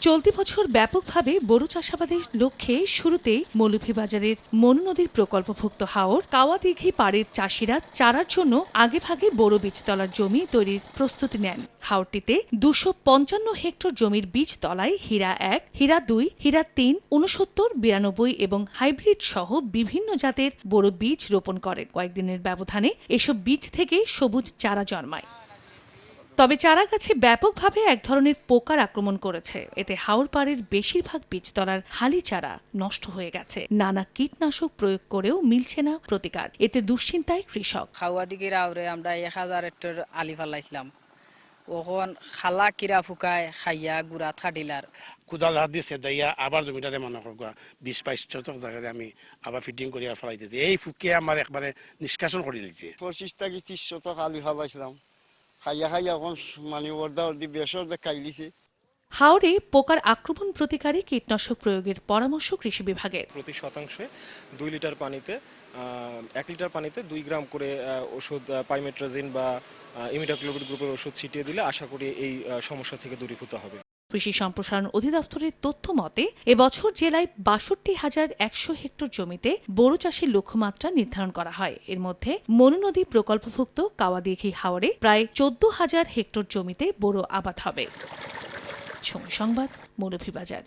চলতি বছর ব্যাপকভাবে বোরো চাষাবাদের লক্ষ্যে শুরুতেই মৌলভীবাজারের মনু নদীর প্রকল্পভুক্ত হাওর কাওয়াদিঘি পাড়ের চাষিরা চারার জন্য আগেভাগে বোরো বীজতলার জমি তৈরির প্রস্তুতি নেন। হাওরটিতে 255 হেক্টর জমির বীজতলায় হীরা 1, হীরা 2, হীরা 3, 69, 92 এবং হাইব্রিড সহ বিভিন্ন জাতের বোরো বীজ রোপণ করেন। কয়েকদিনের ব্যবধানে এসব বীজ থেকে সবুজ চারা জন্মায়। তবে চারা গাছে ব্যাপকভাবে এক ধরনের পোকার আক্রমণ করেছে। এতে হাওর পাড়ের বেশিরভাগ বীজতলার হালি চারা নষ্ট হয়ে গেছে। নানা কীটনাশক প্রয়োগ করেও মিলছে না প্রতিকার। এতে দুশ্চিন্তায় কৃষক। খাওয়া দিকে রাউরে আমরা 1000 হেক্টর আলি ফালাইছিলাম, ওখন খালা কিরা ফুকায় খাইয়া গুড়া খাটিলার কোদাল হাত দিয়ে সেদাইয়া আবার জমিটারে মনে করবা 20-22 শতক জায়গায় আমি আবার ফিটিং করি আর ফেলাই দিতে এই ফুকে আমার একবারে নিষ্কাশন করে দিতে। 25 থেকে 30 শতক আলি ফালাইছিলাম, খাইয়া খাইয়া এখন মানে ওরদা ওরদি বেসর খাইলিছে। হাওরে পোকার আক্রমণ প্রতিকারে কীটনাশক প্রয়োগের পরামর্শ কৃষি বিভাগের। প্রতি শতাংশে 2 লিটার পানিতে 1 লিটার পানিতে 2 গ্রাম করে ওষুধ পাইমেট্রাজিন বা ইমিডাক্লোপিড গ্রুপের ওষুধ ছিটিয়ে দিলে আশা করি এই সমস্যা থেকে দূরীভূত হবে। কৃষি সম্প্রসারণ অধিদপ্তরের তথ্য মতে এবছর জেলায় 62,100 হেক্টর জমিতে বোরো চাষের লক্ষ্যমাত্রা নির্ধারণ করা হয়। এর মধ্যে মনু নদী প্রকল্পভুক্ত কাওয়াদিঘি হাওরে প্রায় 14,000 হেক্টর জমিতে বোরো আবাদ হবে। সময় সংবাদ, মৌলভীবাজার।